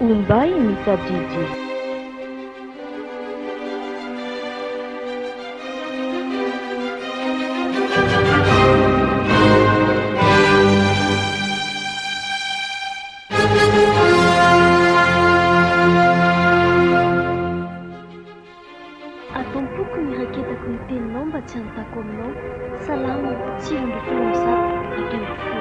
Ombay mitadidi. Atompoko miraketako ny teninao mba tsy hanontako aminao. Salama, tsiro ndraiky filomisato, ekeny folo.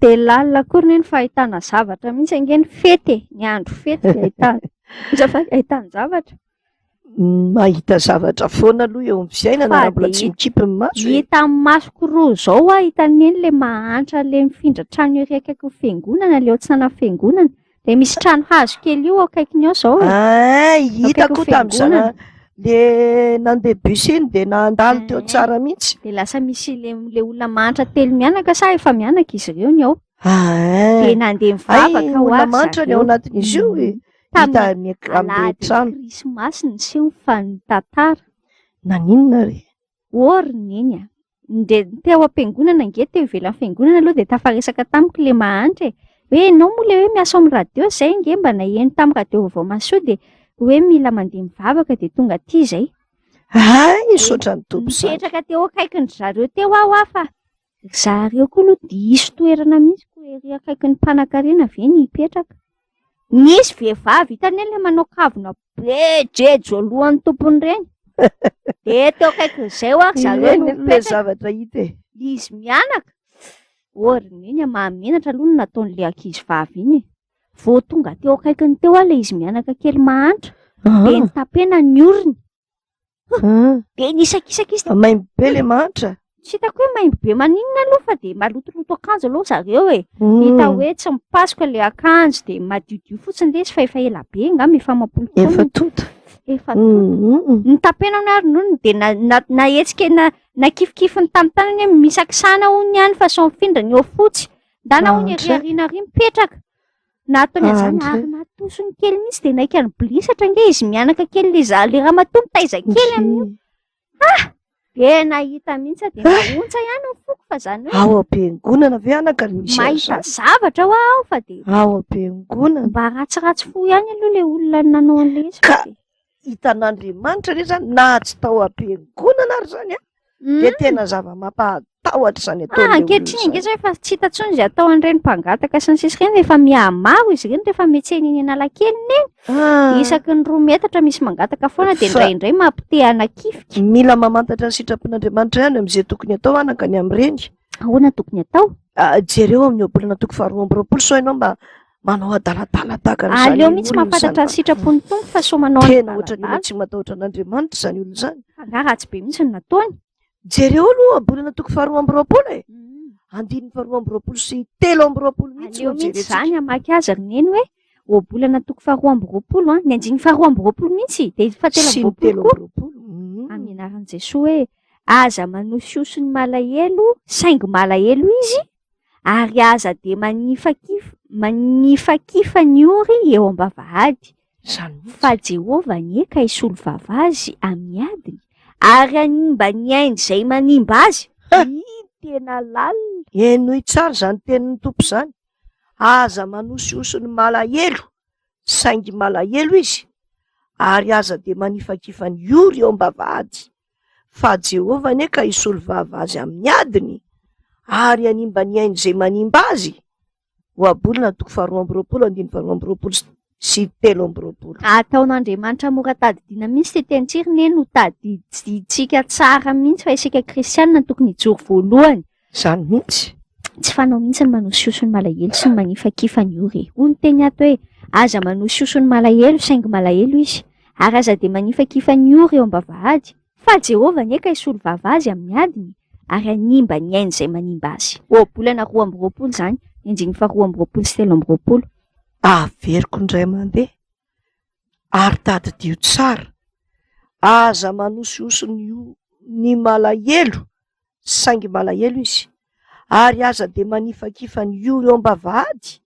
Dia lalina akory ny fahitana zavatra mihitsy angeny fety ny andro fety ahitana zavatra. Mahita zavatra foana aloha eo amin'ny fiainana raha mbola tsy mikipy ny maso. Hita amin'ny masoko roa zao hitany eny le mahantra le mifindra trano ery akaiky ny fiangonana le ohatsana fiangonana dia misy trano hazo kely io akaikiny ao zao hitako tamin'izany le nandeha bus iny dia nandalo teo tsara mihitsy. Dia lasa misy le olona mahantra telo mianaka sa efa mianaka izy ireo ny ao. Dia nandeha mivavaka ho olona mahantra ny ao anatin'izy io hita amin'ny trano. Krismasy ny seho fa ny tantara. Naninona re? Oriny iny a. Dia teo am-piangonana nge teo ivelan'ny fiangonana aloha dia tafaresaka tamiko le mahantra hoe ianao moa le hoe miasa amin'ny radio izay nge mba naheno tamin'ny radio vaovao masoa dia hoe mila mandeha mivavaka dia tonga aty izay. Misaotra ny tompo izany. Mipetraka teo akaikin'ny zareo teo aho fa zareo koa aloha diso toerana mihitsy ko ery akaikin'ny mpanankarena ve ny hipetraka. Nisy vehivavy hitany eny le manao kavina be jejo alohan'ny tompony reny. Dia teo akaikin'izay hoary zareo no mipetraka. Zavatra hita izy mianaka. Oriny iny mahamenatra aloha no nataon'ilay ankizy vavy iny. Vao tonga teo akaikiny teo le izy mianaka kely mahantra. Dia nitapena ny oriny. Dia nisakisaka izy. Maimbo be le mahantra. Tsy hitako hoe maimbo be maninona aloha fa dia malotoloto akanjo aloha zareo hita hoe tsy mipasoka le akanjo dia madiodio fotsiny le izy fa efa ela be angamba efa mampolotolo. Efa tota. Nitapena ny arony dia nahetsika nakifikifiny tamin'ny tanany hoe misakisana hono ihany fa sao mifindra ny eo fotsy. Ndana hono ery ariana ary mipetraka. Nataony an'izany ary natosony kely mihitsy dia naika ny bilisatra nge izy mianaka kely le ramatoa mitaiza kely amin'io. Dia nahita mihitsy dia nahontsa ihany ny foko fa zany hoe ao am-piangonana ve anaka ny misy mahita zavatra ho aho fa dia ao am-piangonana mba ratsiratsy fo ihany aloha le olona nanao an'ilay izy. Ka hitan'Andriamanitra re zany na tsy tao am-piangonana ary zany dia tena zava-mampatahotra izany ataon'ilay olona. Ankehitriny nge zao efa tsy hita intsony izay atao an'ireny mpangataka sy ny sisa ireny efa mihamaro izy ireny rehefa miantsena iny Analakely iny. Isaky ny 2 metatra misy mangataka foana dia indraindray mampitehana kifika. Mila mamantatra ny sitrapon'Andriamanitra ihany amin'izay tokony atao anaka ny amin'ireny. Ahoana tokony atao? Jereo amin'ny obolana toko 4 so ianao mba manao adaladala tahaka n'izany. Aleo mihitsy mampatatra ny sitrapony tompo fa so manao tena ohatran'ny olona tsy matahotra an'Andriamanitra izany olona izany. Nga ratsy be mihitsy ny nataony. Jereo aloha obolana toko 4 andiny 4 sy 7 mihitsy. Aleo mihitsy izany hamaky azy rineny hoe obolana toko 4 ny andiny 4 mihitsy dia fa 7 amin'ny anaran'i Jesosy hoe aza manososy ny malahelo saingy malahelo izy ary aza dia manifakifa ny ory eo am-bavahady fa Jehovah nieka hisolo vavazy amin'ny adiny ary animba ny ainy izay manimba azy. Tena lalina. Enoy tsara izany tenin'ny tompo izany. Aza manososy ny malahelo saingy malahelo izy ary aza dia manifakifa ny ory eo am-bavahady fa Jehovah nieka hisolo vavazy amin'ny adiny ary animba ny ainy izay manimba azy. Oabolana toko 4 andiny 4 sy 7. Ataon'Andriamanitra mora tadidiana mihitsy tetentsiriny no tadiditsika tsara mihitsy fa isika kristianina tokony hijoro voalohany. Izany mihitsy. Tsy fanao mihitsy ny manososy ny malahelo sy ny manifakifa ny ory. Hoy ny teny ato hoe aza manososy ny malahelo saingy malahelo izy ary aza dia manifakifa ny ory eo am-bavahady fa Jehovah nieka hisolo vavazy amin'ny adiny ary animba ny ainy izay manimba azy. Obolana 2 izany andiny 2 sy 7. Averiko indray mandeha ary tadidio tsara. Aza manososy ny malahelo saingy malahelo izy ary aza dia manifakifa ny ory eo am-bavahady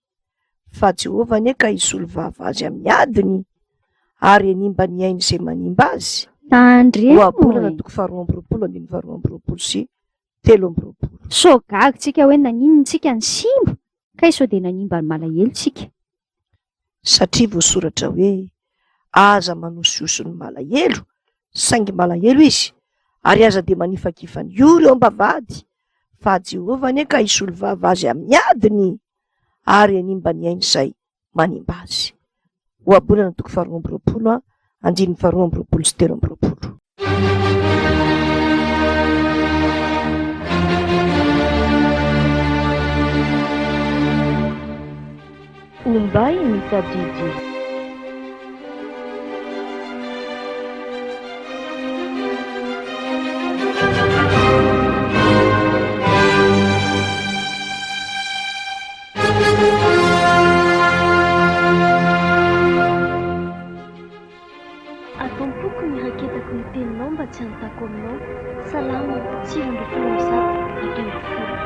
fa Jehovah nieka hisolo vavazy amin'ny adiny ary animba ny ainy izay manimba azy. Tandremo oabolana toko 4 sy 3 so gagitsika hoe naninontsika ny simba kay so dia nanimba ny malahelo tsika satria voasoratra hoe aza manosiosony malahelo saingy malahelo izy ary aza dia manifakifany io reo ambavady fa Jehovah anie ka isolo vava azy amin'ny adiny ary animba ny ainy izay manimba azy. Oabolana toko 4 andiny 4 sy 3. Obay mitadidi. Atampoko ny raketako ny teninao mba tsy hanontako aminao. Salama, 9 ambin'ny 7 hatramin'ny 10.